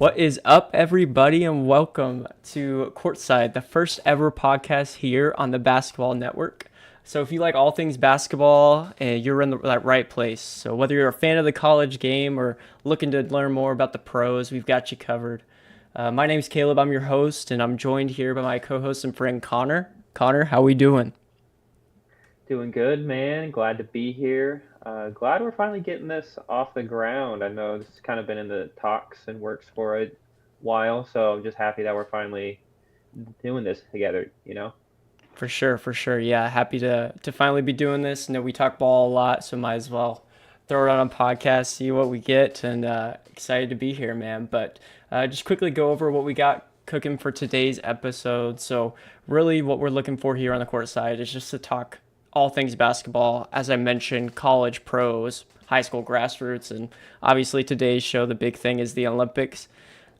What is up, everybody, and welcome to Courtside, the first ever podcast here on the Basketball Network. So, if you like all things basketball, you're in the right place. So, whether you're a fan of the college game or looking to learn more about the pros, we've got you covered. My name's Caleb. I'm your host, and I'm joined here by my co-host and friend Connor. Connor, how we doing? Doing good, man. Glad to be here. Glad we're finally getting this off the ground. I know this has kind of been in the talks and works for a while, so I'm just happy that we're finally doing this together. For sure, for sure. Yeah, happy to finally be doing this. I know we talk ball a lot, so might as well throw it on a podcast, see what we get, and excited to be here, man. But just quickly go over what we got cooking for today's episode. So really, what we're looking for here on the court side is just to talk all things basketball. As I mentioned, college, pros, high school grassroots, and obviously today's show, the big thing is the Olympics.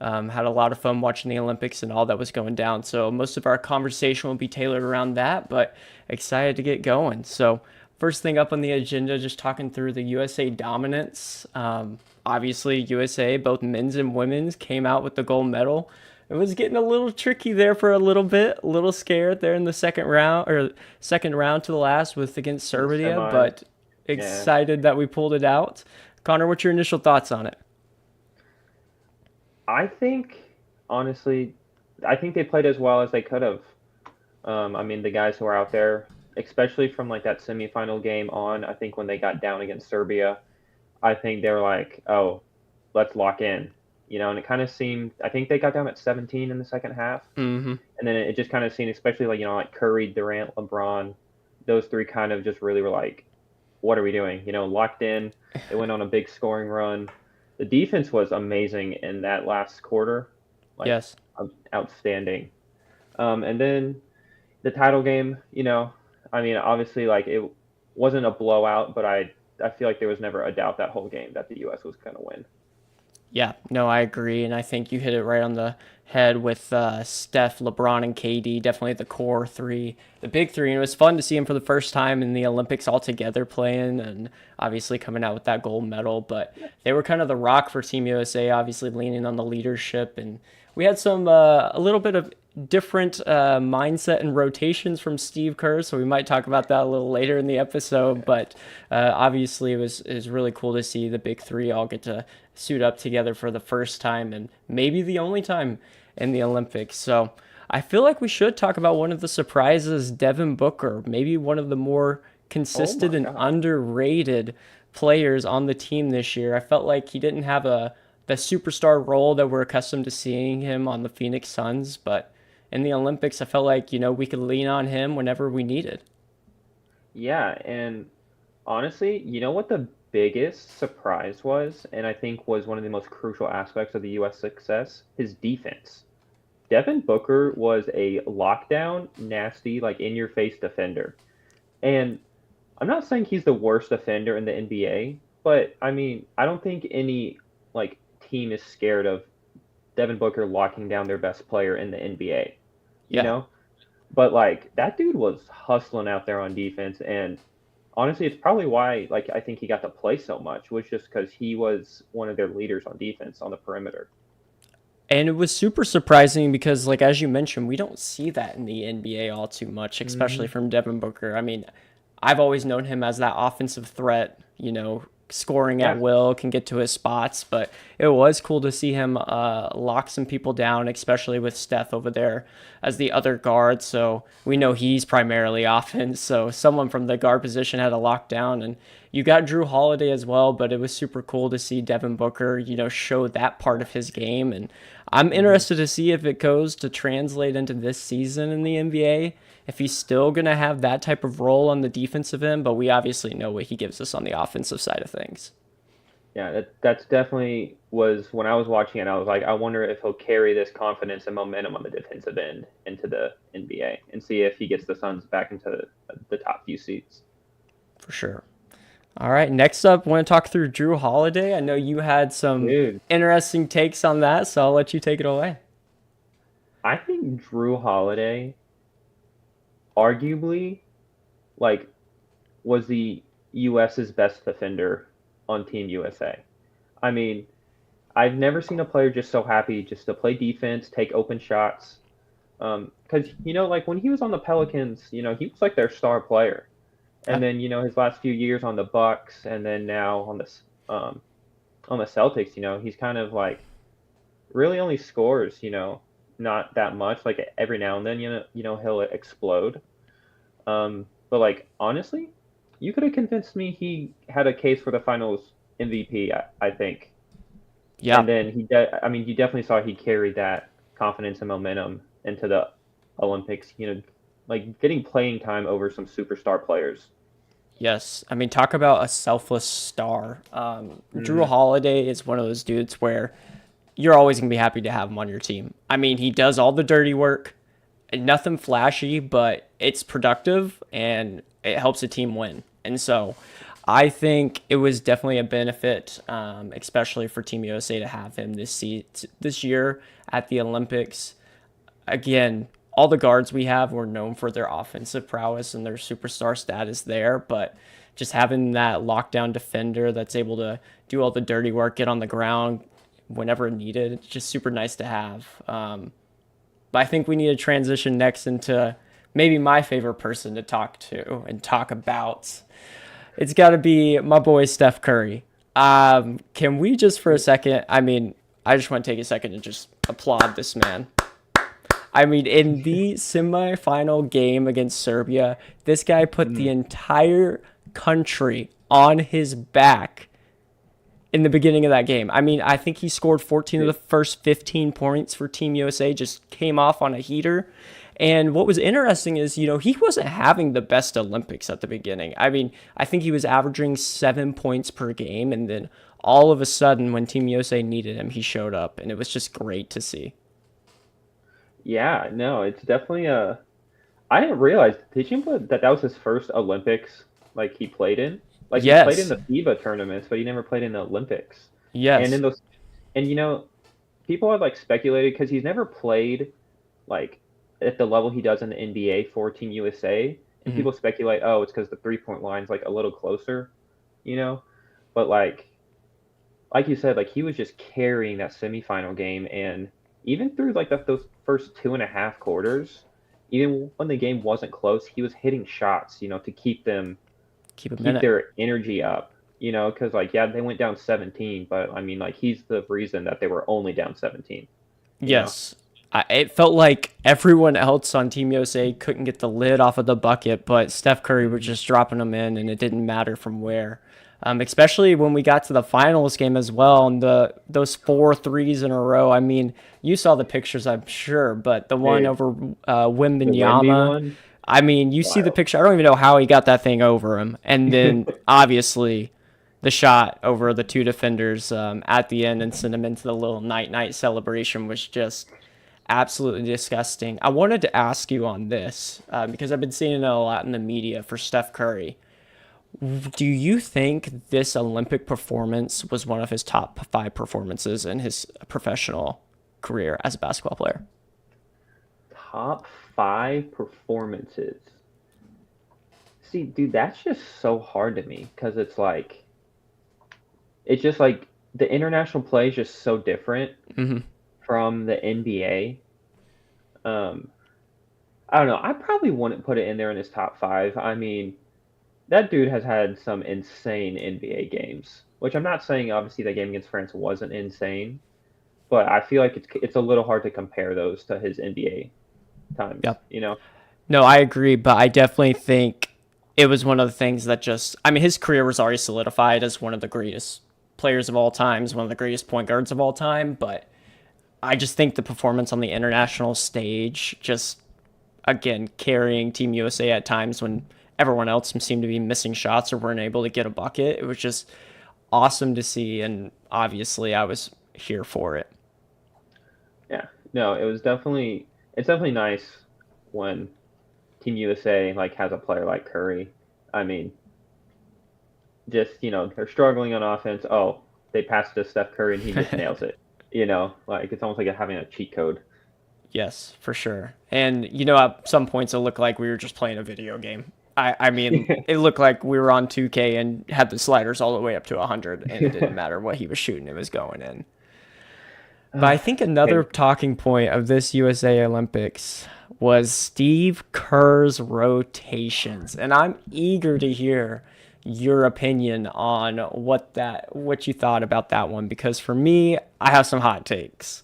Had a lot of fun watching the Olympics and all that was going down. So most of our conversation will be tailored around that, but excited to get going. So first thing up on the agenda, just talking through the USA dominance. Obviously, USA, both men's and women's, came out with the gold medal. It was getting a little tricky there for a little bit, a little scared there in the second round to the last with against In the Serbia, semis, but yeah. excited that we pulled it out. Connor, what's your initial thoughts on it? I think, honestly, I think they played as well as they could have. I mean, the guys who are out there, especially from like that semifinal game on, I think when they got down against Serbia, I think they were like, oh, let's lock in. And it kind of seemed, I think they got down at 17 in the second half. Mm-hmm. And then it just kind of seemed, especially like Curry, Durant, LeBron, those three kind of just really were like, what are we doing? Locked in. They went on a big scoring run. The defense was amazing in that last quarter, like Yes. outstanding. And then the title game, I mean, obviously, like it wasn't a blowout, but I feel like there was never a doubt that whole game that the U.S. was going to win. Yeah, no, I agree, and I think you hit it right on the head with Steph, LeBron, and KD. Definitely the core three, the big three. And it was fun to see him for the first time in the Olympics all together playing, and obviously coming out with that gold medal. But they were kind of the rock for Team USA, obviously leaning on the leadership, and we had some a little bit of different mindset and rotations from Steve Kerr, so we might talk about that a little later in the episode. But obviously, it was really cool to see the big three all get to suit up together for the first time and maybe the only time in the Olympics. So I feel like we should talk about one of the surprises, Devin Booker, maybe one of the more Oh consistent my and God. underrated players on the team this year. I felt like he didn't have the superstar role that we're accustomed to seeing him on the Phoenix Suns, but in the Olympics, I felt like we could lean on him whenever we needed. Yeah, and honestly, you know what the biggest surprise was, and I think was one of the most crucial aspects of the U.S. success? His defense. Devin Booker was a lockdown, nasty, like in your face defender. And I'm not saying he's the worst defender in the NBA, but I mean, I don't think any like team is scared of Devin Booker locking down their best player in the NBA, you Yeah, know? But like that dude was hustling out there on defense, and honestly, it's probably why like I think he got to play so much was just because he was one of their leaders on defense on the perimeter. and it was super surprising because, like as you mentioned, we don't see that in the NBA all too much, especially Hmm. from Devin Booker. I mean, I've always known him as that offensive threat, scoring at Yeah. will, can get to his spots. But it was cool to see him lock some people down, especially with Steph over there as the other guard. So we know he's primarily offense. So someone from the guard position had a lockdown. And you got Drew Holiday as well, but it was super cool to see Devin Booker, show that part of his game. And I'm Hmm. interested to see if it goes to translate into this season in the NBA, if he's still going to have that type of role on the defensive end, but we obviously know what he gives us on the offensive side of things. Yeah, that's definitely was when I was watching it, I was like, I wonder if he'll carry this confidence and momentum on the defensive end into the NBA and see if he gets the Suns back into the top few seats. For sure. All right, next up, I want to talk through Drew Holiday. I know you had some Dude, interesting takes on that, so I'll let you take it away. I think Drew Holiday arguably like was the US's best defender on Team USA. I mean, I've never seen a player just so happy just to play defense, take open shots. Because like when he was on the Pelicans, he was like their star player, and Yeah. then his last few years on the Bucks, and then now on the Celtics, he's kind of like really only scores, not that much. Like every now and then, he'll explode. But like honestly, you could have convinced me he had a case for the Finals MVP. I think, Yeah. and then I mean, you definitely saw he carried that confidence and momentum into the Olympics. Like getting playing time over some superstar players. Yes. I mean, talk about a selfless star. Drew Hmm. Holiday is one of those dudes where you're always going to be happy to have him on your team. I mean, he does all the dirty work, and nothing flashy, but it's productive and it helps a team win. And so I think it was definitely a benefit, especially for Team USA, to have him this year at the Olympics. Again, all the guards we have were known for their offensive prowess and their superstar status there, but just having that lockdown defender that's able to do all the dirty work, get on the ground whenever needed, it's just super nice to have. But I think we need to transition next into maybe my favorite person to talk to and talk about. It's got to be my boy Steph Curry. Can we just for a second? I mean, I just want to take a second and just applaud this man. I mean, in the semifinal game against Serbia, this guy put the entire country on his back in the beginning of that game. I mean, I think he scored 14 of the first 15 points for Team USA, just came off on a heater. And what was interesting is, he wasn't having the best Olympics at the beginning. I mean, I think he was averaging 7 points per game. And then all of a sudden, when Team USA needed him, he showed up. And it was just great to see. Yeah, no, it's definitely a. I didn't realize. Did you know that was his first Olympics? Like he played in. Like he played in Yes. the FIBA tournaments, but he never played in the Olympics. And in Yes. those, and people have like speculated because he's never played like at the level he does in the NBA for Team USA, and Hmm. people speculate, oh, it's because the 3-point line's like a little closer, you know. But like you said, like he was just carrying that semifinal game, and even through like those first 2.5 quarters, even when the game wasn't close, he was hitting shots, to Keep a keep minute. their energy up, because like yeah, they went down 17, but I mean like he's the reason that they were only down 17, you know. Yes. It felt like everyone else on Team USA couldn't get the lid off of the bucket, but Steph Curry was Hmm. just dropping them in, and it didn't matter from where. Especially when we got to the finals game as well, and those four threes in a row. I mean, you saw the pictures, I'm sure, but the one Dude, over the Wemby Wembanyama. one, I mean, you see the wild. picture. I don't even know how he got that thing over him, and then obviously the shot over the two defenders at the end and send them into the little night celebration was just absolutely disgusting. I wanted to ask you on this because I've been seeing it a lot in the media for Steph Curry. Do you think this Olympic performance was one of his top five performances in his professional career as a basketball player? Top 5 performances. See, dude, that's just so hard to me because it's just like the international play is just so different Hmm. from the NBA. Um, I don't know. I probably wouldn't put it in there in his top 5. I mean, that dude has had some insane NBA games, which I'm not saying obviously that game against France wasn't insane, but I feel like it's a little hard to compare those to his NBA times, Yep. you know? No, I agree, but I definitely think it was one of the things that just, I mean, his career was already solidified as one of the greatest players of all times, one of the greatest point guards of all time, but I just think the performance on the international stage, just again, carrying Team USA at times when everyone else seemed to be missing shots or weren't able to get a bucket, it was just awesome to see. And obviously, I was here for it. Yeah. No, it's definitely nice when Team USA like has a player like Curry. I mean, just they're struggling on offense. Oh, they pass it to Steph Curry and he just nails it. Like it's almost like having a cheat code. Yes, for sure. And, at some points it looked like we were just playing a video game. I mean, it looked like we were on 2K and had the sliders all the way up to 100, and it didn't matter what he was shooting, it was going in. But I think another Okay. talking point of this USA Olympics was Steve Kerr's rotations, and I'm eager to hear your opinion on what you thought about that one because for me, I have some hot takes.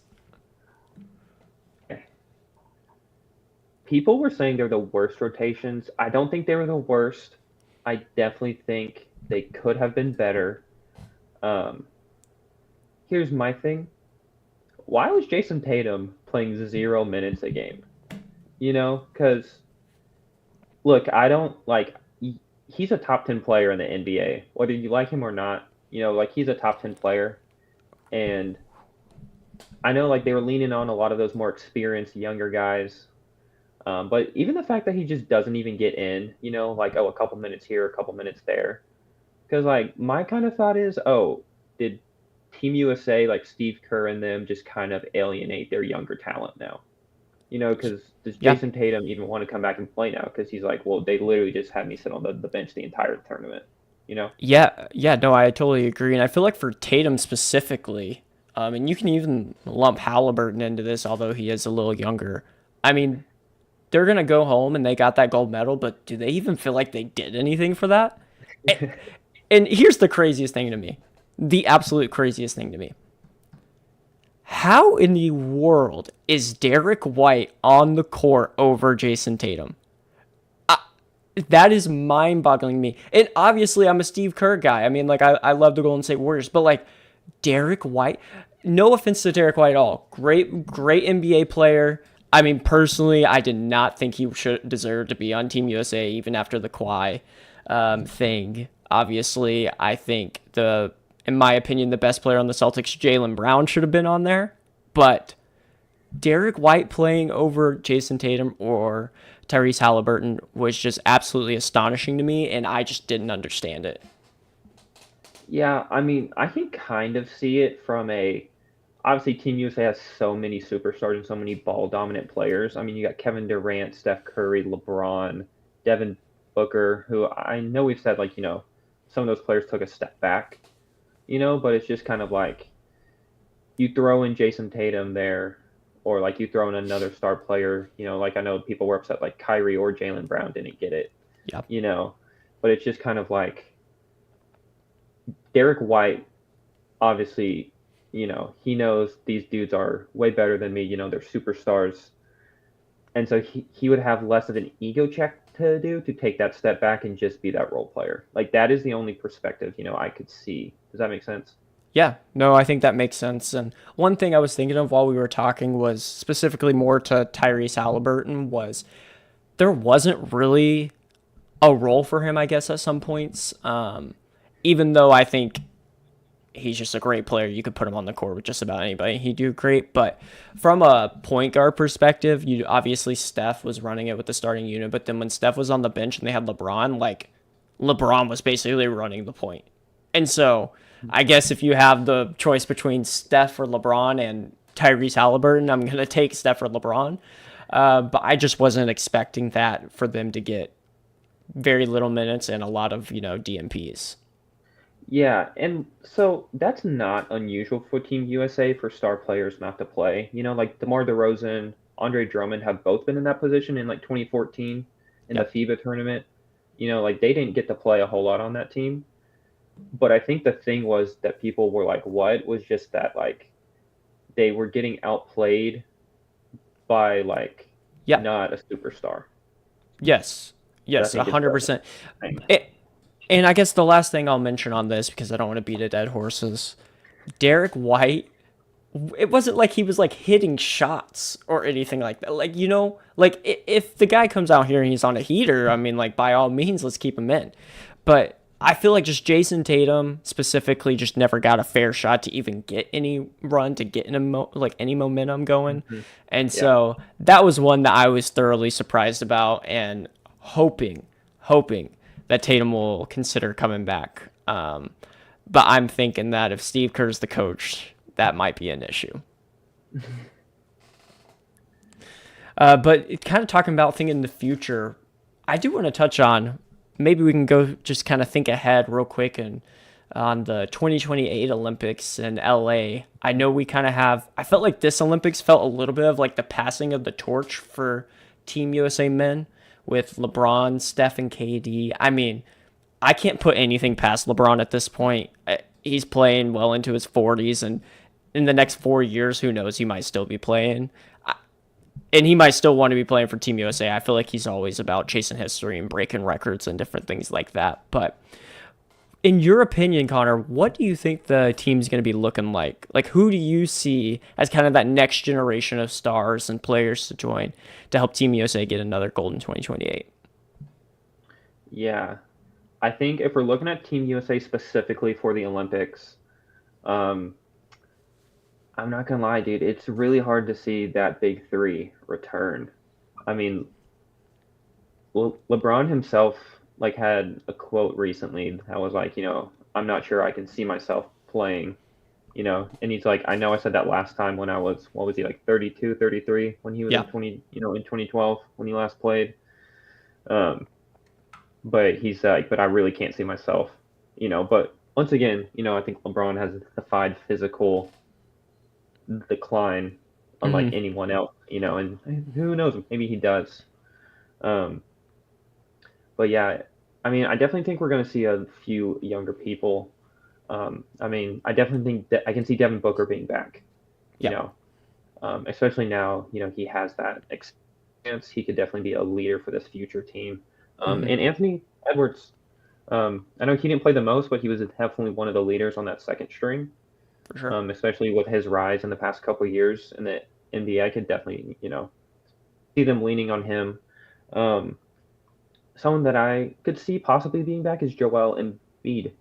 People were saying they're the worst rotations. I don't think they were the worst. I definitely think they could have been better. Um, Here's my thing. Why was Jason Tatum playing 0 minutes a game? Because look, I don't like. He's a top 10 player in the NBA, whether you like him or not. Like he's a top 10 player, and I know like they were leaning on a lot of those more experienced younger guys. But even the fact that he just doesn't even get in, like a couple minutes here, a couple minutes there, because like my kind of thought is, oh, did Team USA like Steve Kerr and them just kind of alienate their younger talent now? Because does Yeah. Jason Tatum even want to come back and play now? Because he's like, well, they literally just had me sit on the bench the entire tournament. You know? Yeah, yeah, no, I totally agree. And I feel like for Tatum specifically, and you can even lump Halliburton into this, although he is a little younger. I mean, they're going to go home and they got that gold medal, but do they even feel like they did anything for that? A- And here's the craziest thing to me, the absolute craziest thing to me. How in the world is Derek White on the court over Jason Tatum? That is mind boggling to me. And obviously, I'm a Steve Kerr guy. I mean, like, I love the Golden State Warriors, but like, Derek White, no offense to Derek White at all. Great NBA player. I mean, personally, I did not think he should deserve to be on Team USA even after the Kawhi thing. Obviously, I think in my opinion, the best player on the Celtics, Jaylen Brown, should have been on there. But Derek White playing over Jason Tatum or Tyrese Halliburton was just absolutely astonishing to me, and I just didn't understand it. Yeah, I mean, I can kind of see it from a obviously Team USA has so many superstars and so many ball dominant players. I mean, you got Kevin Durant, Steph Curry, LeBron, Devin Booker, who I know we've said like, some of those players took a step back, but it's just kind of like you throw in Jason Tatum there or like you throw in another star player, like I know people were upset like Kyrie or Jaylen Brown didn't get it, Yeah. you know, but it's just kind of like Derek White obviously, he knows these dudes are way better than me. They're superstars. And so he would have less of an ego check to do to take that step back and just be that role player. Like that is the only perspective, I could see. Does that make sense? Yeah, no, I think that makes sense. And one thing I was thinking of while we were talking was specifically more to Tyrese Halliburton was there wasn't really a role for him, I guess, at some points. Even though I think he's just a great player, you could put him on the court with just about anybody. He'd do great. But from a point guard perspective, you obviously Steph was running it with the starting unit. But then when Steph was on the bench and they had LeBron, like LeBron was basically running the point. And so I guess if you have the choice between Steph or LeBron and Tyrese Halliburton, I'm going to take Steph or LeBron. But I just wasn't expecting that for them to get very little minutes and a lot of, DMPs. Yeah, and so that's not unusual for Team USA for star players not to play. Like DeMar DeRozan, Andre Drummond have both been in that position in like 2014 in the Yep. FIBA tournament. Like they didn't get to play a whole lot on that team. But I think the thing was that people were like, what was just that like they were getting outplayed by like Yeah. not a superstar. Yes. That I Yes. think is the 100%. thing. It, and I guess the last thing I'll mention on this, because I don't want to beat a dead horse, is Derek White. It wasn't like he was like hitting shots or anything like that. Like, like if the guy comes out here and he's on a heater, I mean, like by all means, let's keep him in. But I feel like just Jason Tatum specifically just never got a fair shot to even get any run to get in like any momentum going. Mhm. And Yeah. so that was one that I was thoroughly surprised about and hoping that Tatum will consider coming back. But I'm thinking that if Steve Kerr's the coach, that might be an issue. But kind of talking about thinking the future, I do want to touch on maybe we can go just kind of think ahead real quick and on the 2028 Olympics in LA. I know we kind of have, I felt like this Olympics felt a little bit of like the passing of the torch for Team USA men with LeBron, Steph, and KD. I mean, I can't put anything past LeBron at this point. He's playing well into his 40s, and in the next 4 years, who knows? He might still be playing, and he might still want to be playing for Team USA. I feel like he's always about chasing history and breaking records and different things like that. But in your opinion, Connor, what do you think the team's going to be looking like? Like, who do you see as kind of that next generation of stars and players to join to help Team USA get another gold in 2028? Yeah, I think if we're looking at Team USA specifically for the Olympics, um, I'm not gonna lie, dude, it's really hard to see that big three return. I mean, LeBron himself like had a quote recently that was like, I'm not sure I can see myself playing, and he's like, I know I said that last time when I was, what was he, like 32, 33 when he was Yeah. in 2012 when he last played. Um, but he's like, but I really can't see myself, but once again, I think LeBron has defied physical decline unlike Mm-hmm. anyone else, and who knows, maybe he does. Um, but yeah, I mean, I definitely think we're going to see a few younger people. I mean, I definitely think that I can see Devin Booker being back, you Yeah. know, especially now, he has that experience. He could definitely be a leader for this future team. Mm-hmm. And Anthony Edwards, I know he didn't play the most, but he was definitely one of the leaders on that second string, For sure. especially with his rise in the past couple of years in the NBA. I could definitely, see them leaning on him. Um, Someone that I could see possibly being back is Joel Embiid.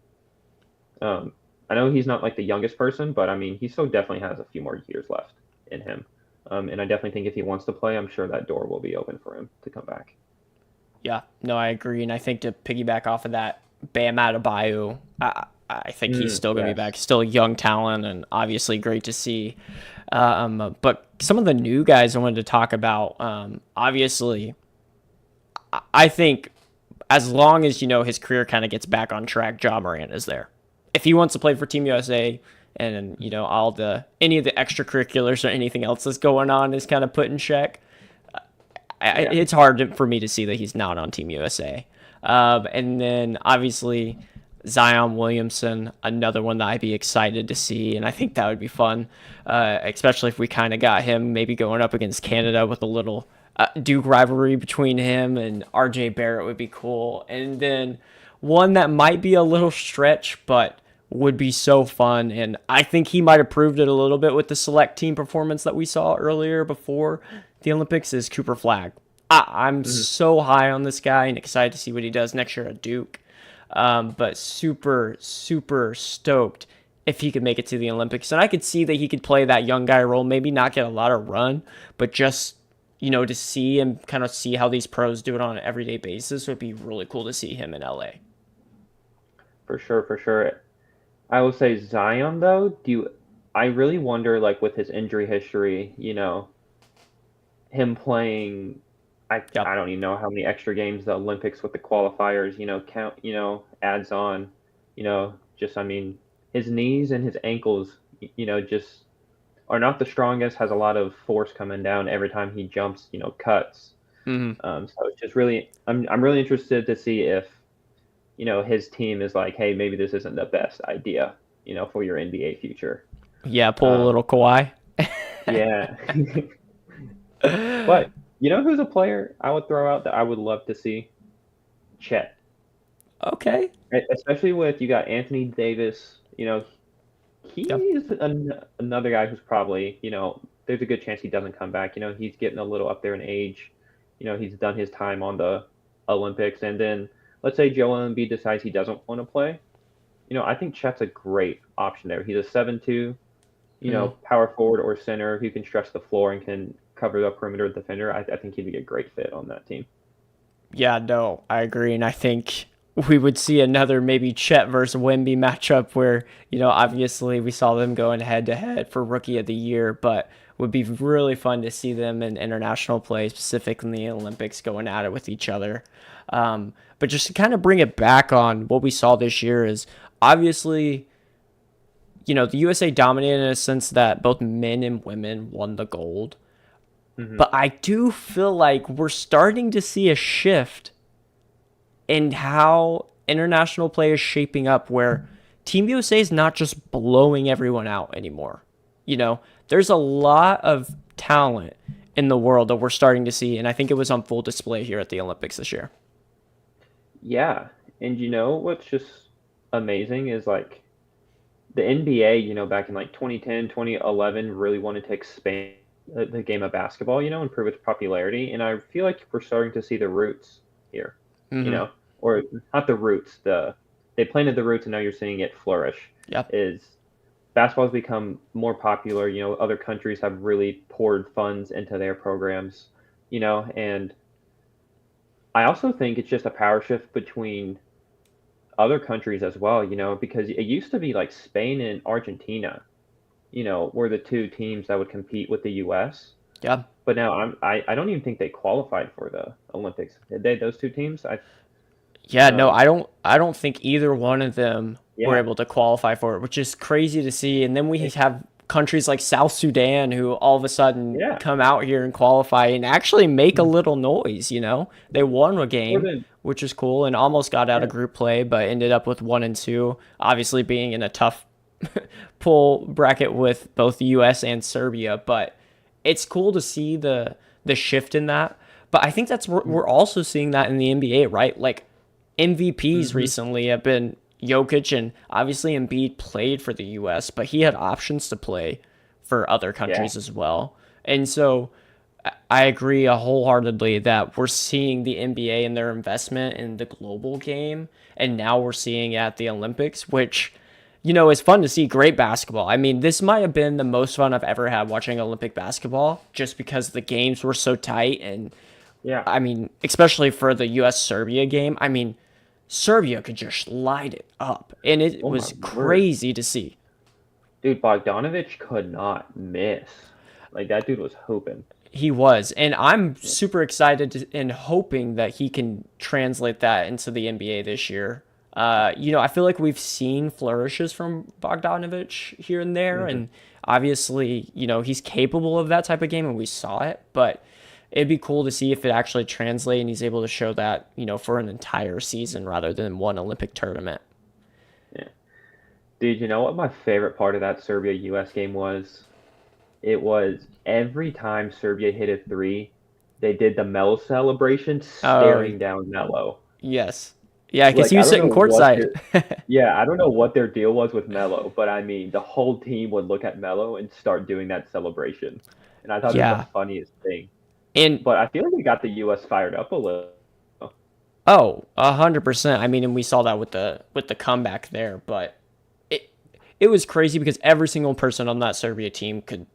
Um, I know he's not like the youngest person, but I mean, he still definitely has a few more years left in him. And I definitely think if he wants to play, I'm sure that door will be open for him to come back. Yeah, no, I agree, and I think to piggyback off of that, Bam Adebayo, I think he's still going to be back. Yes. He's still a young talent, and obviously great to see. But some of the new guys I wanted to talk about, obviously, I think as long as his career kind of gets back on track, Ja Morant is there. If he wants to play for Team USA, and all the any of the extracurriculars or anything else that's going on is kind of put in check, Yeah, it's hard for me to see that he's not on Team USA. And then obviously Zion Williamson, another one that I'd be excited to see, and I think that would be fun, especially if we kind of got him maybe going up against Canada with a little Duke rivalry between him and RJ Barrett would be cool. And then one that might be a little stretch, but would be so fun. And I think he might have proved it a little bit with the select team performance that we saw earlier before the Olympics is Cooper Flag. I'm hmm so high on this guy and excited to see what he does next year at Duke. But super, super stoked if he could make it to the Olympics. And I could see that he could play that young guy role, maybe not get a lot of run, but just, to see and kind of see how these pros do it on an everyday basis would be really cool to see him in LA. for sure, for sure. I will say Zion though. I really wonder, like with his injury history, him playing. I Yep. don't even know how many extra games the Olympics with the qualifiers, count, adds on, just I mean, his knees and his ankles, just are not the strongest. Has a lot of force coming down every time he jumps, cuts. Mm-hmm. So it's just really, I'm really interested to see if his team is like, hey, maybe this isn't the best idea, for your NBA future. Yeah, pull a Um, little Kawhi. yeah, but who's a player I would throw out that I would love to see? Chet. Okay. Especially with you got Anthony Davis. Yep. He's another guy who's probably, there's a good chance he doesn't come back. He's getting a little up there in age. He's done his time on the Olympics, and then let's say Joel Embiid decides he doesn't want to play. I think Chet's a great option there. He's a 7'2", Mm-hmm. power forward or center who can stretch the floor and can cover the perimeter defender. I think he'd be a great fit on that team. Yeah, no, I agree. And I think we would see another maybe Chet versus Wemby matchup where, obviously we saw them going head to head for rookie of the year, but would be really fun to see them in international play, specifically in the Olympics, going at it with each other. But just to kind of bring it back on what we saw this year is obviously, the USA dominated in a sense that both men and women won the gold. Hmm. But I do feel like we're starting to see a shift in how international play is shaping up where Team USA is not just blowing everyone out anymore. There's a lot of talent in the world that we're starting to see, and I think it was on full display here at the Olympics this year. Yeah, and what's just amazing is like the NBA, back in like 2010, 2011, really wanted to expand the game of basketball, improve its popularity. And I feel like we're starting to see the roots here, you Mm-hmm. know, or not the roots, they planted the roots and now you're seeing it flourish. Yep. Is basketball has become more popular, other countries have really poured funds into their programs, and I also think it's just a power shift between other countries as well, because it used to be like Spain and Argentina, were the two teams that would compete with the U.S. Yeah. But now I don't even think they qualified for the Olympics. Did they? Those two teams? Yeah, no, Um I don't think either one of them were yeah able to qualify for it, which is crazy to see. And then we it- have countries like South Sudan who all of a sudden yeah come out here and qualify and actually make a little noise. They won a more game, than which is cool, and almost got out yeah of group play, but ended up with 1 and 2, obviously being in a tough pool bracket with both the US and Serbia. But it's cool to see the shift in that. But I think we're also seeing that in the NBA, right? Like MVPs mm-hmm. recently have been Jokic, and obviously Embiid played for the US, but he had options to play for other Yeah, countries as well. And so I agree wholeheartedly that we're seeing the NBA and their investment in the global game, and now we're seeing it at the Olympics, which is fun to see. Great basketball. I mean, this might have been the most fun I've ever had watching Olympic basketball, just because the games were so tight, and yeah. I mean, especially for the US Serbia game. I mean, Serbia could just light it up, and it Oh my was word, crazy to see. dude! Bogdanovich could not miss. Like that dude was hooping. He was, and I'm Yeah. super excited and hoping that he can translate that into the NBA this year. I feel like we've seen flourishes from Bogdanovich here and there, Hmm. and obviously, he's capable of that type of game, and we saw it. But it'd be cool to see if it actually translates and he's able to show that, for an entire season rather than one Olympic tournament. Yeah, dude. You know what my favorite part of that Serbia U.S. game was? It was every time Serbia hit a three, they did the Melo celebration Oh, staring down Melo. yes. Yeah, because Like he I was don't sitting know what courtside. their yeah, I don't know what their deal was with Melo, but I mean the whole team would look at Melo and start doing that celebration. And I thought it was the Yeah. funniest thing. And But I feel like we got the US fired up a little. oh, 100%. I mean, and we saw that with the comeback there, but it it was crazy because every single person on that Serbia team could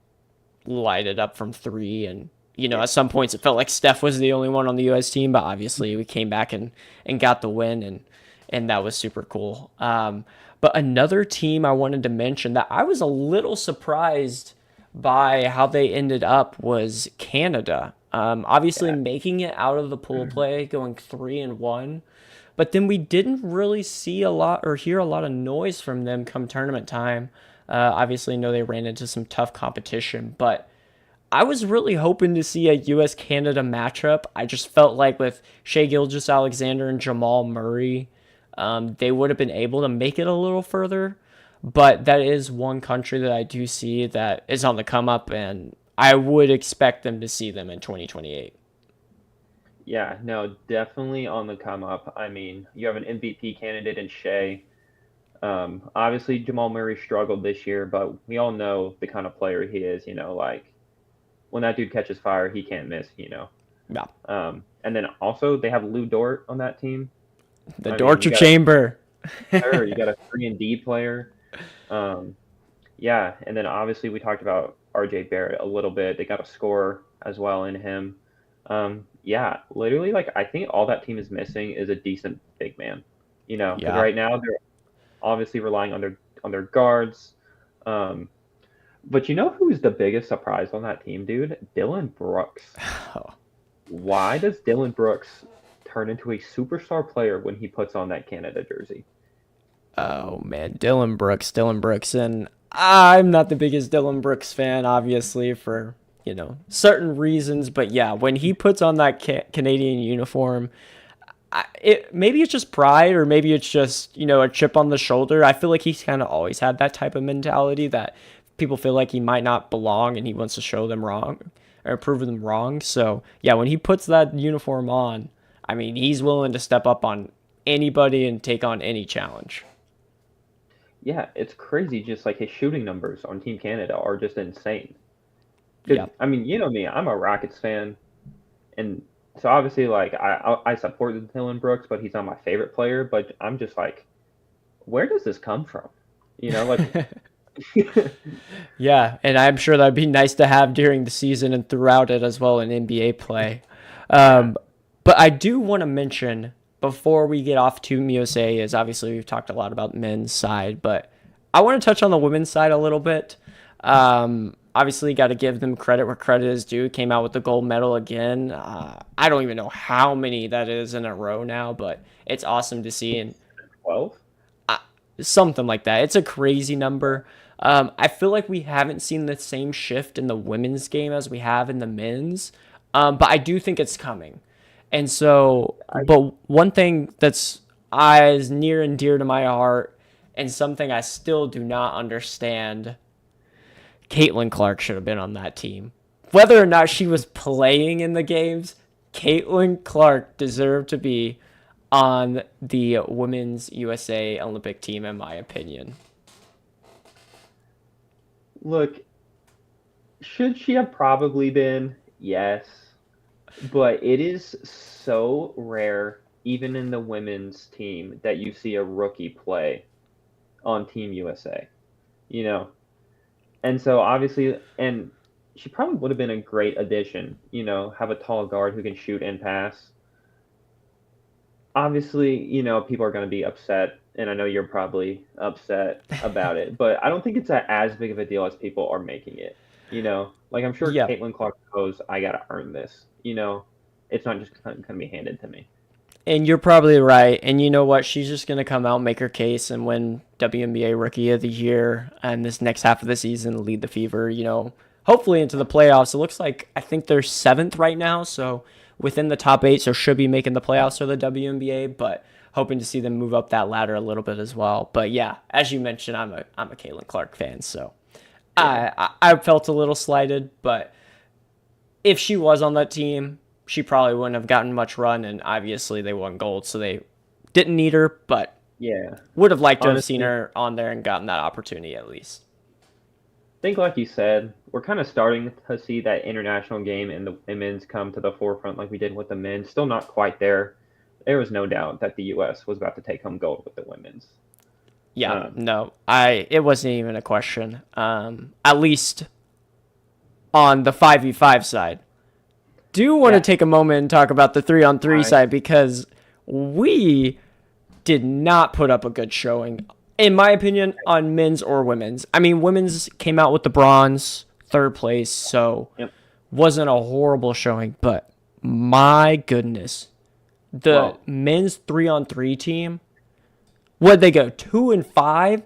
light it up from three, and Yeah. at some points it felt like Steph was the only one on the US team, but obviously we came back and got the win, and that was super cool. But another team I wanted to mention that I was a little surprised by how they ended up was Canada. Obviously Yeah. making it out of the pool play, going 3-1, but then we didn't really see a lot or hear a lot of noise from them come tournament time. Obviously, know they ran into some tough competition, but I was really hoping to see a U.S. Canada matchup. I just felt like with Shea Gilgis Alexander and Jamal Murray, they would have been able to make it a little further. But that is one country that I do see that is on the come up, and I would expect them to see them in 2028. Yeah, no, definitely on the come up. I mean, you have an MVP candidate in Shea. Obviously Jamal Murray struggled this year, but we all know the kind of player he is, like when that dude catches fire, he can't miss. Yeah, And then also they have Lou Dort on that team. the I mean, torture chamber. you got a 3 and D player. Um, yeah, and then obviously we talked about RJ Barrett a little bit. They got a scorer as well in him. Yeah, literally, like I think all that team is missing is a decent big man. Because Yeah. right now they're obviously relying on their guards. Um, but you know who's the biggest surprise on that team, dude? Dylan Brooks. Why does Dylan Brooks turn into a superstar player when he puts on that Canada jersey? Oh man, Dylan Brooks, and I'm not the biggest Dylan Brooks fan, obviously for certain reasons, but yeah, when he puts on that Canadian uniform, maybe it's just pride, or maybe it's just a chip on the shoulder. I feel like he's kind of always had that type of mentality that people feel like he might not belong, and he wants to show them wrong or prove them wrong. So yeah, when he puts that uniform on, I mean, he's willing to step up on anybody and take on any challenge. Yeah, it's crazy. Just like his shooting numbers on Team Canada are just insane. Because Yeah. I mean, you know me, I'm a Rockets fan, and so obviously, like I support Dylan Brooks, but he's not my favorite player. But I'm just like, where does this come from? Like Yeah, and I'm sure that'd be nice to have during the season and throughout it as well in NBA play. yeah, Um, but I do want to mention before we get off to USA is obviously we've talked a lot about men's side, but I want to touch on the women's side a little bit. Obviously, got to give them credit where credit is due. Came out with the gold medal again. I don't even know how many that is in a row now, but it's awesome to see. And 12. something like that. It's a crazy number. I feel like we haven't seen the same shift in the women's game as we have in the men's, but I do think it's coming. And so, I but one thing that's as near and dear to my heart, and something I still do not understand, Caitlin Clark should have been on that team. Whether or not she was playing in the games, Caitlin Clark deserved to be on the women's USA Olympic team, in my opinion. look. Should she have probably been? Yes, but it is so rare, even in the women's team, that you see a rookie play on Team USA. You know, and so obviously, and she probably would have been a great addition. Have a tall guard who can shoot and pass. Obviously, people are going to be upset, and I know you're probably upset about it, but I don't think it's as big of a deal as people are making it. Like I'm sure Yeah. Caitlin Clark knows I got to earn this. It's not just going to be handed to me. And you're probably right. And you know what? She's just going to come out, make her case, and win WNBA Rookie of the Year. And this next half of the season, lead the Fever, hopefully into the playoffs. It looks like I think they're seventh right now. So within the top eight. So should be making the playoffs for the WNBA. But hoping to see them move up that ladder a little bit as well. But yeah, as you mentioned, I'm a Caitlin Clark fan. So Yeah. I felt a little slighted. But if she was on that team, she probably wouldn't have gotten much run, and obviously they won gold, so they didn't need her, but Yeah. would have liked to have seen Honestly, her on there and gotten that opportunity at least. think like you said, we're kind of starting to see that international game and the women's come to the forefront like we did with the men. Still not quite there. There was no doubt that the U.S. was about to take home gold with the women's. Yeah, Um, no, it wasn't even a question. At least on the 5v5 side. Do want to yeah, take a moment and talk about the 3-on-3 I side because we did not put up a good showing, in my opinion, on men's or women's. I mean, women's came out with the bronze, third place, so yep. wasn't a horrible showing, but my goodness, the Well, men's 3-on-3 team, where'd they go? 2-5?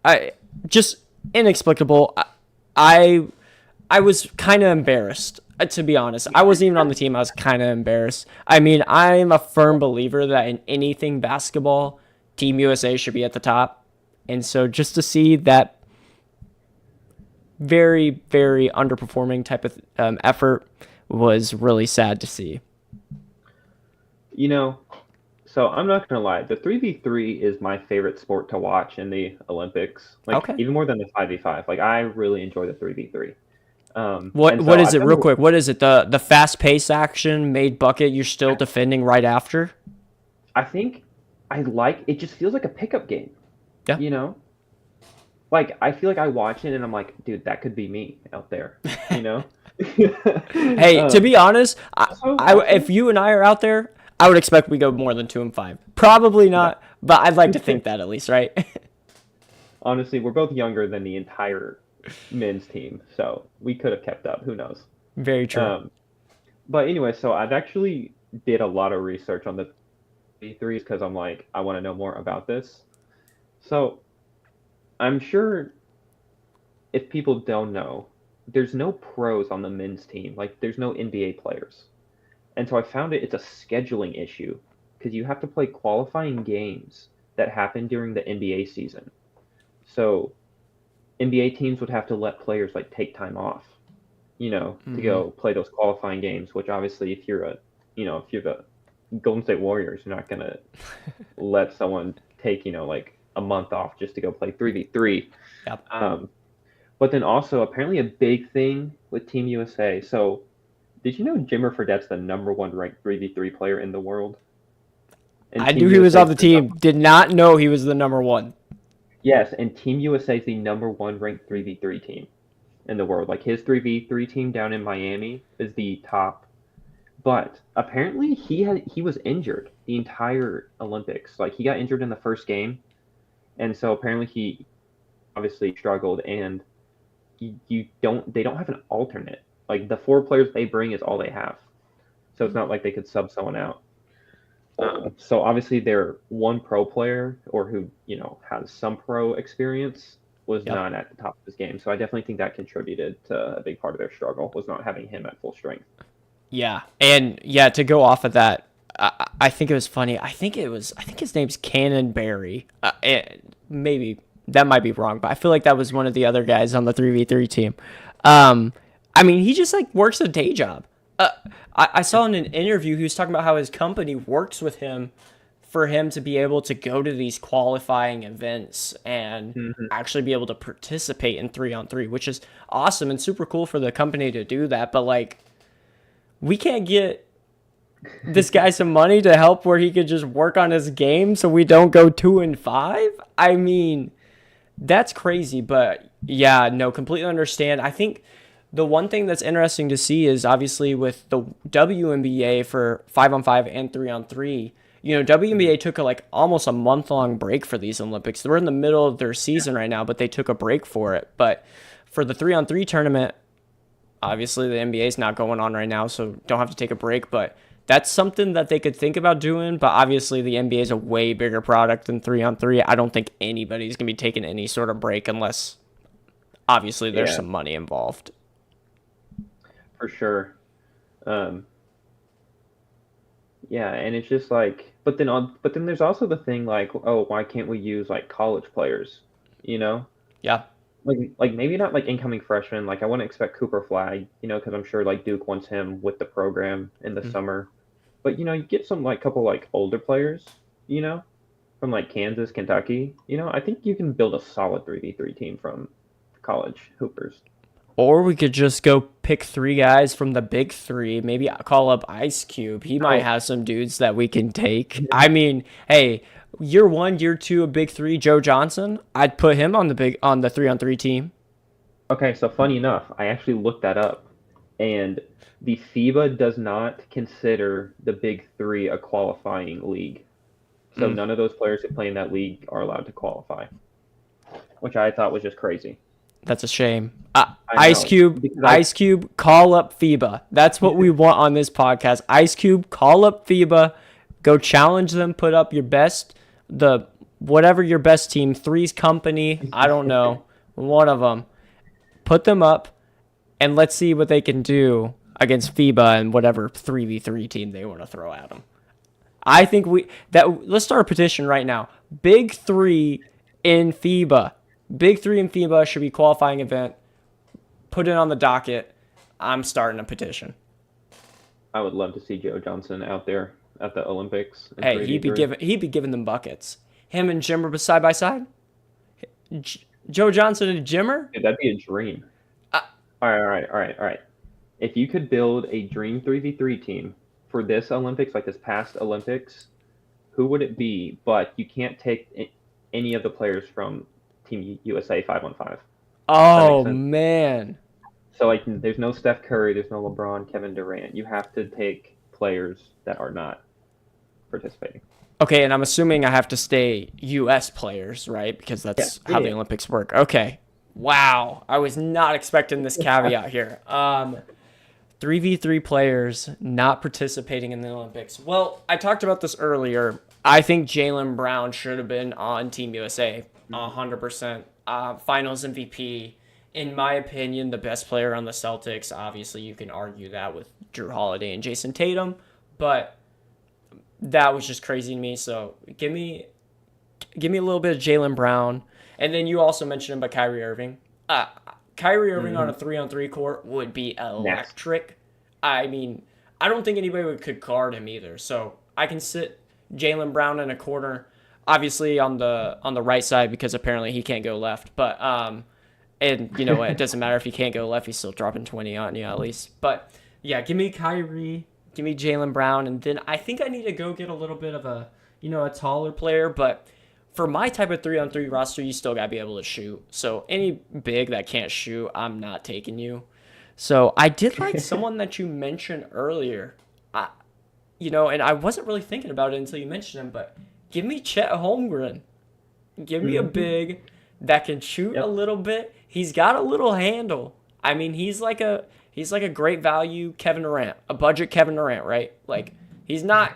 I just inexplicable. I I was kind of embarrassed, to be honest. I wasn't even on the team. I was kind of embarrassed. I mean, I'm a firm believer that in anything basketball, Team USA should be at the top. And so just to see that very, very underperforming type of effort was really sad to see. you know, so I'm not gonna lie. The 3v3 is my favorite sport to watch in the Olympics. Like Okay. even more than the 5v5. Like I really enjoy the 3v3. What And what so is I've it real never. quick? What is it? The fast pace action made bucket you're still defending right after? I think I like it. Just feels like a pickup game. Yeah. You know, like I feel like I watch it and I'm like, dude, that could be me out there. You know. Hey, to um, be honest, if also, you and I are out there, I would expect we go more than 2-5. Probably yeah. not, but I'd like to think that at least, right? Honestly, we're both younger than the entire men's team, so we could have kept up. Who knows? Very true. Um, but anyway, so I've actually did a lot of research on the 3v3s because I'm like, I want to know more about this. So I'm sure if people don't know, there's no pros on the men's team. Like, there's no NBA players. And so I found it's a scheduling issue because you have to play qualifying games that happen during the NBA season. So NBA teams would have to let players like take time off, to Mm-hmm. go play those qualifying games, which obviously if you're the Golden State Warriors, you're not going to let someone take, like a month off just to go play 3v3. Yep. Um, but then also apparently a big thing with Team USA. So did you know Jimmer Fredette's the number one ranked 3v3 player in the world? And I Team knew he was USA on is the the number, team. Did not know he was the number one. yes, and Team USA is the number one ranked 3v3 team in the world. Like his 3v3 team down in Miami is the top. But apparently he was injured the entire Olympics. Like he got injured in the first game, and so apparently he obviously struggled. And they don't have an alternate. Like the four players they bring is all they have. So it's not like they could sub someone out. So obviously their one pro player or who has some pro experience was Yep. not at the top of his game. So I definitely think that contributed to a big part of their struggle was not having him at full strength. Yeah, and yeah, to go off of that, I think it was funny. I think his name's Cannon Barry. Maybe that might be wrong, but I feel like that was one of the other guys on the 3v3 team. Um, I mean, he just like works a day job. Uh, I saw in an interview he was talking about how his company works with him for him to be able to go to these qualifying events and Mm-hmm. actually be able to participate in 3-on-3, which is awesome and super cool for the company to do that. But like, we can't get this guy some money to help where he could just work on his game so we don't go 2-5. I mean, that's crazy, but yeah, no, completely understand. I think the one thing that's interesting to see is obviously with the WNBA for 5-on-5 and 3-on-3. WNBA took almost a month long break for these Olympics. They're in the middle of their season right now, but they took a break for it. But for the 3-on-3 tournament, obviously the NBA is not going on right now, so don't have to take a break. But that's something that they could think about doing. But obviously the NBA is a way bigger product than 3-on-3. I don't think anybody's gonna be taking any sort of break unless obviously there's Yeah, some money involved. for sure. Um, yeah, and it's just like, but then there's also the thing like, oh, why can't we use like college players? You know, Yeah. like maybe not like incoming freshmen. Like I wouldn't expect Cooper Flag, because I'm sure like Duke wants him with the program in the Mm. summer. But you get some like couple like older players, you know, from like Kansas, Kentucky. I think you can build a solid 3v3 team from college hoopers. Or we could just go pick three guys from the big three. Maybe call up Ice Cube. He might Oh, have some dudes that we can take. I mean, hey, year one, year two, a big three, Joe Johnson. I'd put him on the 3-on-3 team. okay. So funny enough, I actually looked that up, and the FIBA does not consider the Big Three a qualifying league. So Mm, none of those players who play in that league are allowed to qualify, which I thought was just crazy. that's a shame. I know because Ice Cube, call up FIBA. That's what we want on this podcast. Ice Cube, call up FIBA. Go challenge them. Put up your best, the whatever your best team, Three's Company. I don't know, one of them. Put them up, and let's see what they can do against FIBA and whatever 3v3 team they want to throw at them. I think let's start a petition right now. Big three in FIBA. Big three in FIBA should be qualifying event. Put it on the docket. I'm starting a petition. I would love to see Joe Johnson out there at the Olympics in Hey, he'd be 3v3. giving them buckets. Him and Jimmer side by side. Joe Johnson and Jimmer. Dude, that'd be a dream. Uh, All right, all right, all right, all right. If you could build a dream 3v3 team for this Olympics, like this past Olympics, who would it be? But you can't take any of the players from Team USA 5-on-5. That makes oh sense. man. So like, there's no Steph Curry, there's no LeBron, Kevin Durant. You have to take players that are not participating. Okay, and I'm assuming I have to stay U.S. players, right? Because Yeah, that's yeah, how the yeah. Olympics work. Okay. Wow, I was not expecting this caveat here. 3v3 players not participating in the Olympics. Well, I talked about this earlier. I think Jaylen Brown should have been on Team USA Mhm. 100%. Finals MVP. In my opinion, the best player on the Celtics. Obviously, you can argue that with Drew Holiday and Jason Tatum, but that was just crazy to me. So give me a little bit of Jaylen Brown, and then you also mentioned him, but Kyrie Irving. Uh, Kyrie Irving on a Mhm. 3-on-3 court would be Next. electric. I mean, I don't think anybody could guard him either. So I can sit Jaylen Brown in a corner, obviously on the right side because apparently he can't go left. But and you know it doesn't matter if he can't go left; he's still dropping 20 on you at least. But yeah, give me Kyrie, give me Jaylen Brown, and then I think I need to go get a little bit of a taller player, but for my type of 3-on-3 roster, you still gotta be able to shoot. So any big that can't shoot, I'm not taking you. So I did like someone that you mentioned earlier. I, and I wasn't really thinking about it until you mentioned him, but give me Chet Holmgren. Give me a Hmm. big that can shoot a Yep. little bit. He's got a little handle. I mean, he's like a great value Kevin Durant, a budget Kevin Durant, right? Like he's not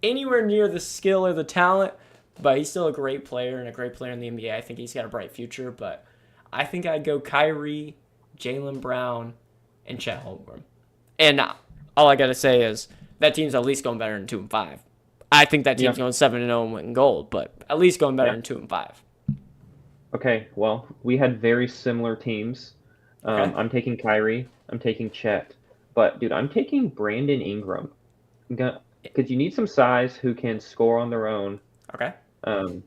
anywhere near the skill or the talent, but he's still a great player and a great player in the NBA. I think he's got a bright future, but I think I'd go Kyrie, Jaylen Brown, and Chet Holmgren. And all I gotta say is that team's at least going better than 2-5. I think that team's Yeah. going 7-0 and winning gold, but at least going better Yeah. than 2-5. Okay. Well, we had very similar teams. Okay. I'm taking Kyrie. I'm taking Chet. But dude, I'm taking Brandon Ingram. Because you need some size who can score on their own. Okay. Um,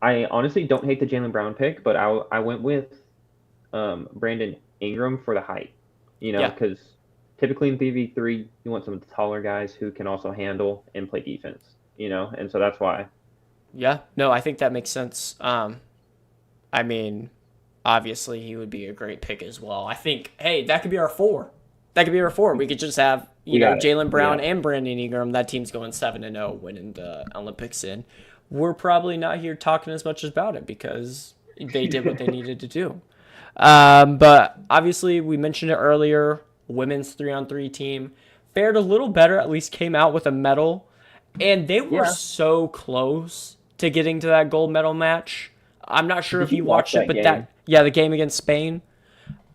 I honestly don't hate the Jaylen Brown pick, but I went with Brandon Ingram for the height. Yeah. Because typically in 3v3, you want some taller guys who can also handle and play defense. And so that's why. Yeah. No, I think that makes sense. I mean, obviously he would be a great pick as well. I think, hey, that could be our four. That could be our four. We could just have, We got it. Jaylen We Brown got it. and Brandon Ingram. That team's going 7-0, winning the Olympics in. We're probably not here talking as much about it because they did what they needed to do. But obviously, we mentioned it earlier. Women's 3-on-3 team fared a little better. At least came out with a medal, and they were Yeah. so close to getting to that gold medal match. I'm not sure if Did you you watch watched it, that but game? the game against Spain,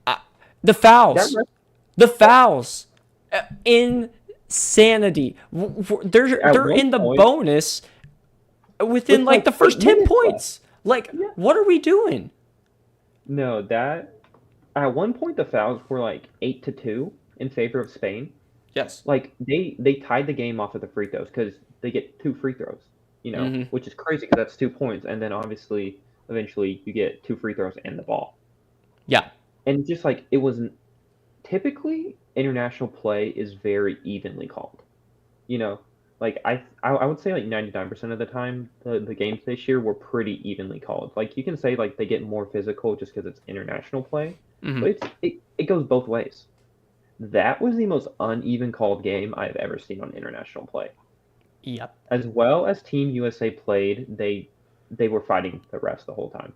the That fouls, ref- the fouls, insanity. at They're one in the point bonus within with like like the eight first 10 minutes left. points. Like, Yeah. what are we doing? No, that at one point the fouls were like 8-2 in favor of Spain. Yes. Like they tied the game off of the free throws because they get two free throws, Mm-hmm. which is crazy because that's 2 points, and then obviously eventually you get two free throws and the ball. Yeah. And just like it was typically international play is very evenly called. You know, like I would say like 99% of the time the games this year were pretty evenly called. Like you can say like they get more physical just because it's international play, Mm-hmm. but it goes both ways. That was the most uneven called game I've ever seen on international play. Yep. As well as Team USA played, they were fighting the refs the whole time.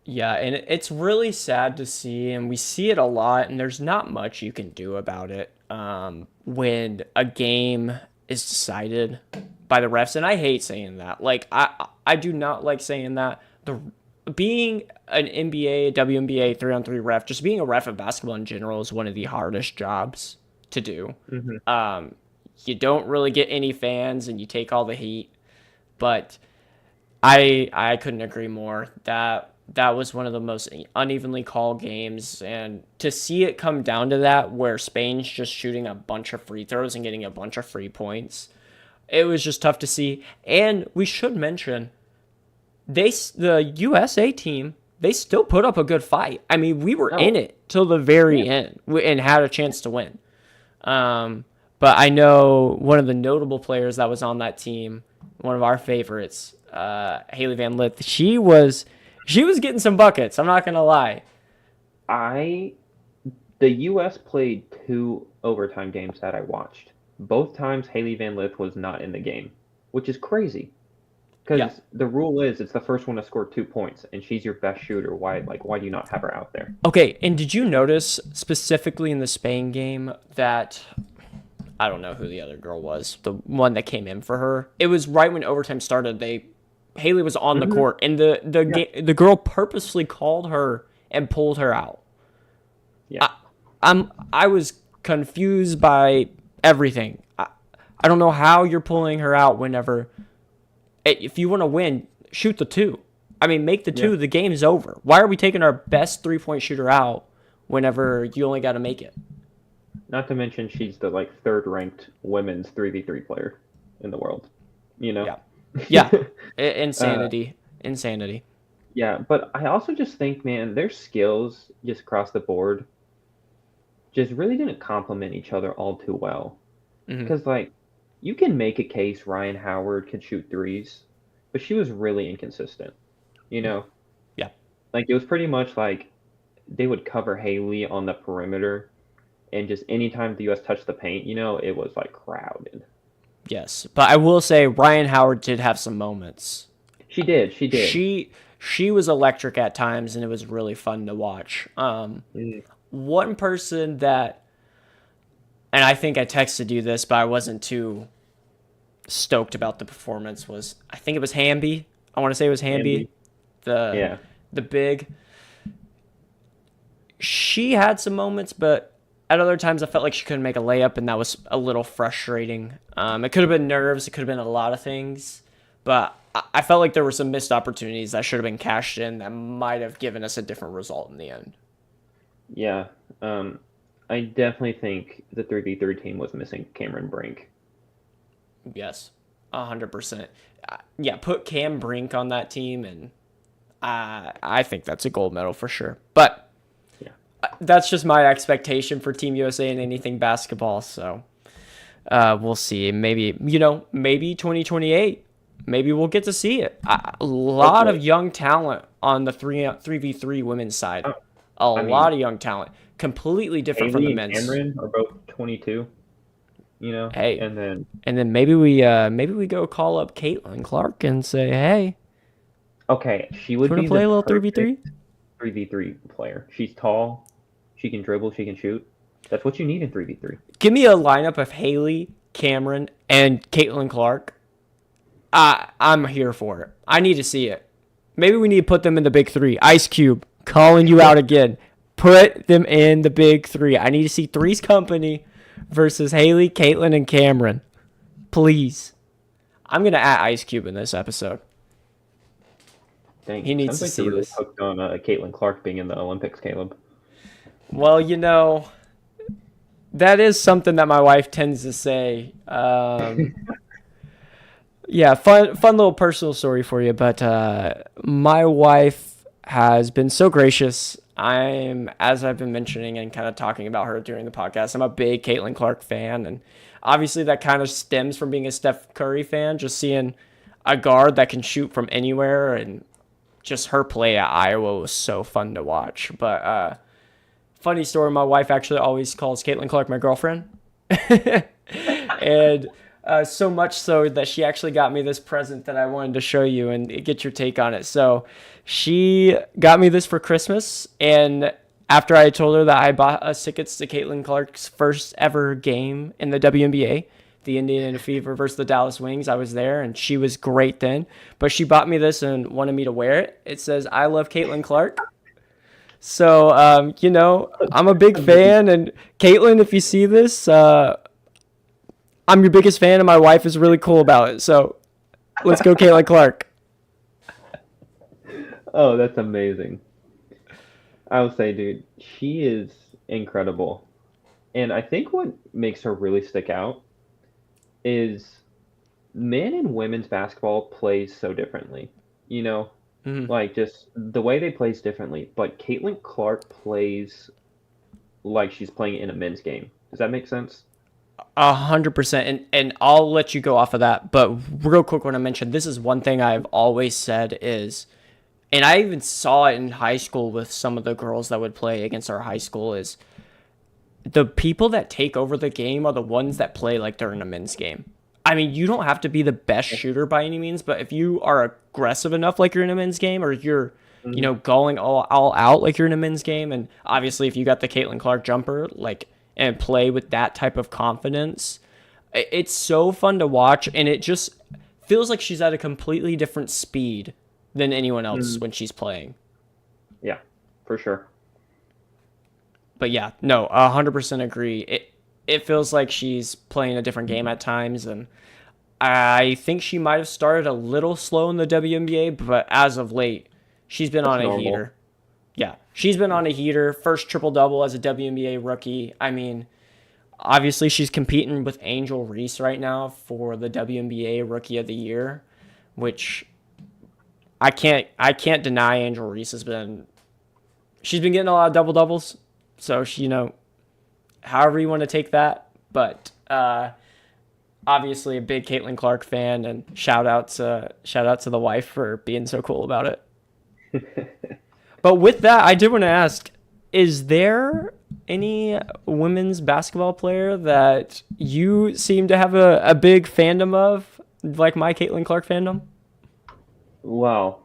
Yeah, and it's really sad to see, and we see it a lot, and there's not much you can do about it when a game is decided by the refs. And I hate saying that. Like, I do not like saying that. Being an NBA, WNBA 3-on-3 ref, just being a ref of basketball in general is one of the hardest jobs to do. Hmm. Um, you don't really get any fans, and you take all the heat, but I couldn't agree more. That was one of the most unevenly called games, and to see it come down to that, where Spain's just shooting a bunch of free throws and getting a bunch of free points, it was just tough to see. And we should mention the USA team, they still put up a good fight. I mean, we were in Oh, it till the very yeah. end and had a chance to win. But I know one of the notable players that was on that team, one of our favorites, Haley Van Lith. She was getting some buckets. I'm not gonna lie. I The U.S. played two overtime games that I watched. Both times Haley Van Lith was not in the game, which is crazy Yeah. Because the rule is it's the first one to score 2 points, and she's your best shooter. Why do you not have her out there? Okay, and did you notice specifically in the Spain game that I don't know who the other girl was, the one that came in for her? It was right when overtime started. Haley was on the Hmm. court, and Yeah, the girl purposely called her and pulled her out. yeah, I was confused by everything. I don't know how you're pulling her out whenever if you want to win, shoot the two. I mean, make the yeah. two. The game's over. Why are we taking our best 3-point shooter out whenever you only got to make it? Not to mention she's the third ranked women's 3v3 player in the world. You know. Yeah, yeah, uh, insanity, insanity. yeah, but I also just think, man, their skills just across the board just really didn't complement each other all too well. Hmm. Because you can make a case Ryan Howard could shoot threes, but she was really inconsistent. You know, Yeah. it was pretty much like they would cover Haley on the perimeter, and just anytime the U.S. touched the paint, it was crowded. Yes, but I will say Ryan Howard did have some moments. She did, she did. She was electric at times, and it was really fun to watch. Mm, One person that, and I think I texted you this, but I wasn't too stoked about the performance was I think it was Hamby. I want to say it was Hamby, Andy, the yeah. the big. She had some moments, but at other times I felt like she couldn't make a layup, and that was a little frustrating. It could have been nerves, it could have been a lot of things, but I felt like there were some missed opportunities that should have been cashed in that might have given us a different result in the end. Yeah. Um, I definitely think the 3v3 team was missing Cameron Brink. Yes, 100%. Yeah, put Cam Brink on that team, and I think that's a gold medal for sure. But Yeah. that's just my expectation for Team USA and anything basketball. So we'll see. Maybe 2028. Maybe we'll get to see it. A lot of Hopefully. young talent on the 3v3 women's side. Uh, A I mean, lot of young talent. Completely different from the Haley and men's. Cameron are both 22, Hey, and then and then maybe we go call up Caitlin Clark and say, hey, okay, she you would want be to the play a little 3v3? perfect 3v3 player. She's tall, she can dribble, she can shoot. That's what you need in 3v3. Give me a lineup of Haley, Cameron, and Caitlin Clark. I'm here for it. I need to see it. Maybe we need to put them in the big three. Ice Cube, calling you out again. Put them in the big three. I need to see Three's Company versus Haley, Caitlin, and Cameron. Please. I'm going to add Ice Cube in this episode. Dang, He needs sounds to like you're see really this. hooked on Caitlin Clark being in the Olympics, Caleb. Well, that is something that my wife tends to say. Yeah, fun little personal story for you. But my wife has been so gracious. As I've been mentioning and kind of talking about her during the podcast, I'm a big Caitlin Clark fan, and obviously that kind of stems from being a Steph Curry fan. Just seeing a guard that can shoot from anywhere, and just her play at Iowa was so fun to watch. But funny story, my wife actually always calls Caitlin Clark my girlfriend. And so much so that she actually got me this present that I wanted to show you and get your take on it. So she got me this for Christmas, and after I told her that I bought us tickets to Caitlin Clark's first ever game in the WNBA, the Indiana Fever versus the Dallas Wings, I was there, and she was great then. But she bought me this and wanted me to wear it. It says, "I love Caitlin Clark." So, I'm a big fan, and Caitlin, if you see this, I'm your biggest fan, and my wife is really cool about it. So, let's go, Caitlin Clark. Oh, that's amazing. I would say, dude, she is incredible. And I think what makes her really stick out is men and women's basketball plays so differently. You know, Mhm. just the way they plays differently. But Caitlin Clark plays like she's playing in a men's game. Does that make sense? 100%, and I'll let you go off of that. But real quick, when I mentioned this is one thing I've always said is, and I even saw it in high school with some of the girls that would play against our high school, is the people that take over the game are the ones that play like they're in a men's game. I mean, you don't have to be the best shooter by any means, but if you are aggressive enough, like you're in a men's game, or you're, Mhm. going all out like you're in a men's game, and obviously if you got the Caitlin Clark jumper, like, and play with that type of confidence, it's so fun to watch, and it just feels like she's at a completely different speed than anyone else Mhm. when she's playing. Yeah, for sure. But yeah, no, 100% agree. It feels like she's playing a different game at times, and I think she might have started a little slow in the WNBA, but as of late, she's been That's on a normal. heater. Yeah, she's been on a heater. First triple double as a WNBA rookie. I mean, obviously she's competing with Angel Reese right now for the WNBA Rookie of the Year, which I can't deny Angel Reese has been she's been getting a lot of double doubles. So she, however you want to take that, but obviously a big Caitlin Clark fan, and shout out to the wife for being so cool about it. But with that, I did want to ask: is there any women's basketball player that you seem to have a big fandom of, like my Caitlin Clark fandom? Well,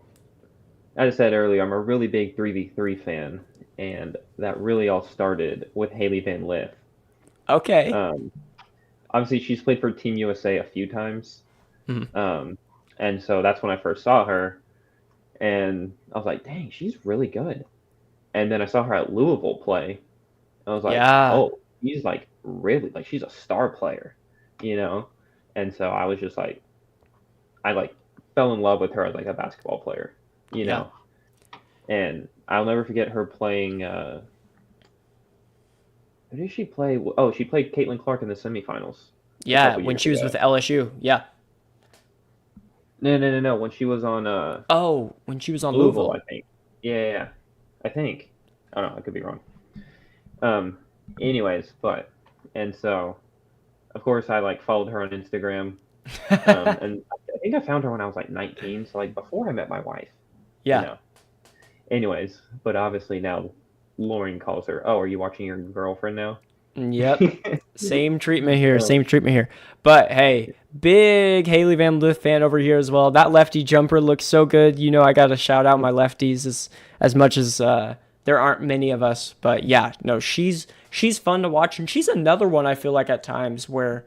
as I said earlier, I'm a really big 3v3 fan, and that really all started with Haley Van Lith. Okay. Um, Obviously, she's played for Team USA a few times, Mhm. um, and so that's when I first saw her, and I was like, "Dang, she's really good." And then I saw her at Louisville play. I was like, Yeah. "Oh, she's like really like she's a star player, you know?" And so I was just like, I like fell in love with her as like a basketball player, you Yeah. know. And I'll never forget her playing. Who did she play? Oh, she played Caitlin Clark in the semifinals a Yeah. couple When years she was with ago. LSU. Yeah. No, no, no, no. When she was on Oh, when she was on Louisville, Louisville. I think. Yeah, yeah, yeah. I think. I don't know. I could be wrong. Um. Anyways, but and so of course I like followed her on Instagram. And I think I found her when I was like 19, so like before I met my wife, you Yeah. know. Anyways, but obviously now Lauren calls her, "Oh, are you watching your girlfriend now?" Yep. Same treatment here. Oh, Same treatment here. But hey, big Haley Van Lith fan over here as well. That lefty jumper looks so good. I got to shout out my lefties as much as there aren't many of us. But yeah, no, she's fun to watch, and she's another one I feel like at times where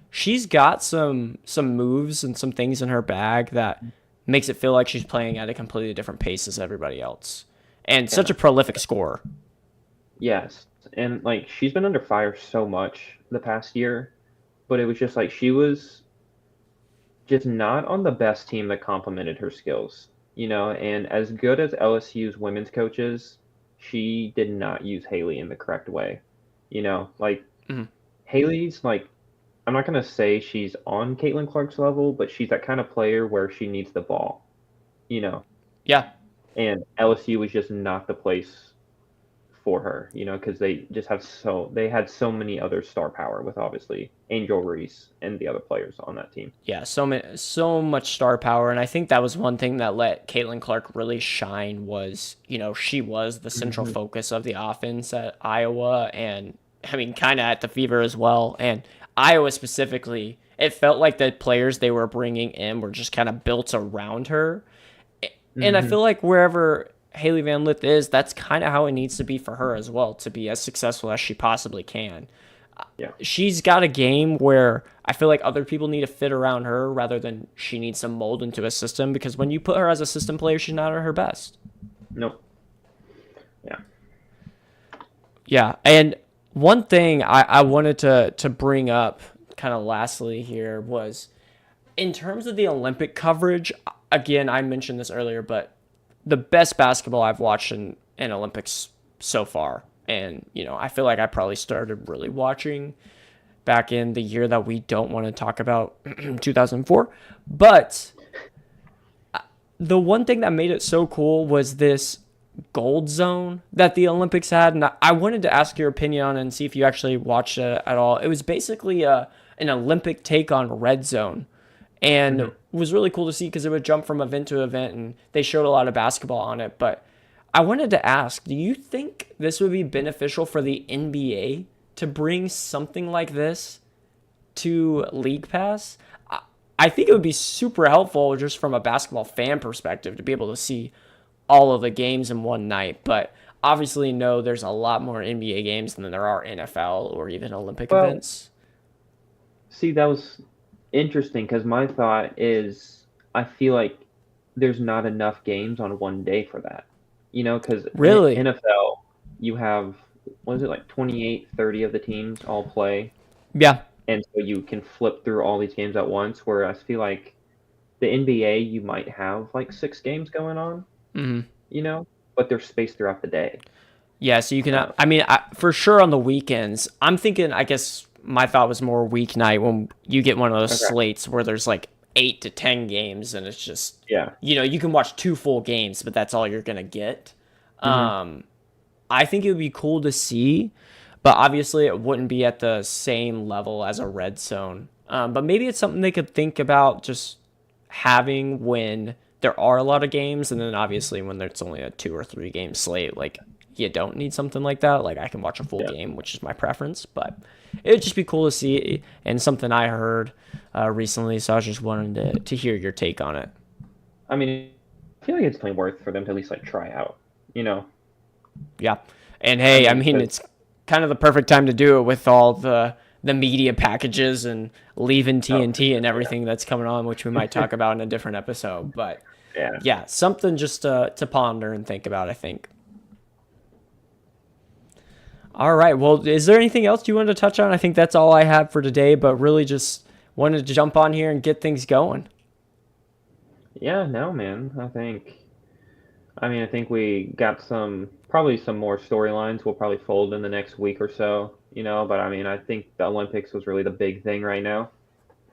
she's got some moves and some things in her bag that makes it feel like she's playing at a completely different pace as everybody else, and such yeah. a prolific scorer. Yes. And like she's been under fire so much the past year, but it was just like she was just not on the best team that complemented her skills, and as good as LSU's women's coaches, she did not use Haley in the correct way. Like Mhm. Haley's like I'm not gonna say she's on Caitlin Clark's level, but she's that kind of player where she needs the ball, you know. Yeah, And LSU was just not the place for her, because they had so many other star power with obviously Angel Reese and the other players on that team. yeah, so much star power, and I think that was one thing that let Caitlin Clark really shine was, she was the central Hmm. focus of the offense at Iowa, and I mean, kind of at the Fever as well, and Iowa specifically. It felt like the players they were bringing in were just kind of built around her, and I Hmm. feel like wherever Haley Van Lith is, that's kind of how it needs to be for her as well to be as successful as she possibly can. Yeah. She's got a game where I feel like other people need to fit around her rather than she needs to mold into a system, because when you put her as a system player, she's not at her best. Nope. Yeah. Yeah, and one thing I wanted to bring up kind of lastly here was in terms of the Olympic coverage. Again, I mentioned this earlier, but the best basketball I've watched in Olympics so far, and I feel like I probably started really watching back in the year that we don't want to talk about, 2004. But the one thing that made it so cool was this gold zone that the Olympics had. And I wanted to ask your opinion on it and see if you actually watched it at all. It was basically an Olympic take on red zone. And it Hmm. was really cool to see because it would jump from event to event and they showed a lot of basketball on it. But I wanted to ask, do you think this would be beneficial for the NBA to bring something like this to League Pass, I think it would be super helpful just from a basketball fan perspective to be able to see all of the games in one night. But obviously, no, there's a lot more NBA games than there are NFL or even Olympic Well, events. see, that was interesting because my thought is I feel like there's not enough games on one day for that. Because in Really? NFL, you have, what is it, like 28, 30 of the teams all play. Yeah. And so you can flip through all these games at once. Whereas I feel like the NBA, you might have like 6 games going on, Hmm. you know, but they're spaced throughout the day. Yeah, so you can, Uh, I mean, for sure on the weekends, I'm thinking, I guess my thought was more weeknight when you get one of those okay. slates where there's like 8 to 10 games and it's just, Yeah. you can watch 2 full games, but that's all you're going to get. Hmm. Um, I think it would be cool to see, but obviously it wouldn't be at the same level as a red zone. But maybe it's something they could think about just having when there are a lot of games, and then obviously when there's only a 2 or 3 game slate, like you don't need something like that. Like I can watch a full Yeah. game, which is my preference, but it'd just be cool to see and something I heard recently. So I was just wanting to hear your take on it. I mean, I feel like it's definitely worth for them to at least like try out, you know? Yeah. And I hey, I mean, mean, because, it's kind of the perfect time to do it with all the media packages and leaving oh, for TNT sure. and everything that's coming on, which we might talk about in a different episode. But Yeah. yeah, something just to ponder and think about, I think. All right. Well, is there anything else you wanted to touch on? I think that's all I have for today, but really just wanted to jump on here and get things going. Yeah, no, man. I think we got probably some more storylines we'll probably fold in the next week or so, but I mean, I think the Olympics was really the big thing right now.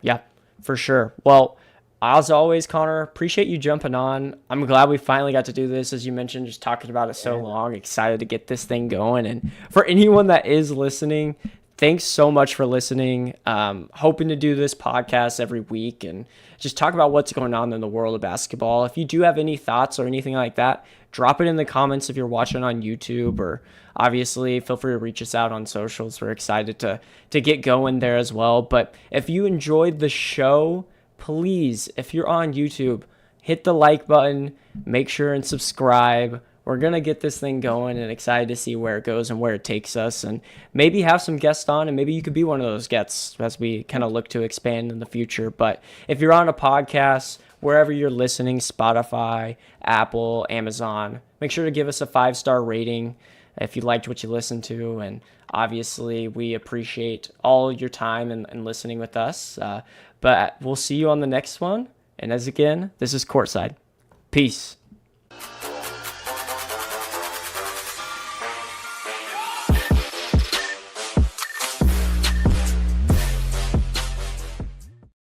Yeah, for sure. Well, as always, Connor, appreciate you jumping on. I'm glad we finally got to do this. As you mentioned, just talking about it so Yeah. long, excited to get this thing going. And for anyone that is listening, thanks so much for listening. Hoping to do this podcast every week and just talk about what's going on in the world of basketball. If you do have any thoughts or anything like that, drop it in the comments if you're watching on YouTube, or obviously feel free to reach us out on socials. We're excited to get going there as well. But if you enjoyed the show, please, if you're on YouTube, hit the like button, make sure and subscribe. We're going to get this thing going and excited to see where it goes and where it takes us, and maybe have some guests on, and maybe you could be one of those guests as we kind of look to expand in the future. But if you're on a podcast, wherever you're listening, Spotify, Apple, Amazon, make sure to give us a 5-star rating if you liked what you listened to. And obviously, we appreciate all your time and listening with us. But we'll see you on the next one. And as again, this is Courtside. Peace.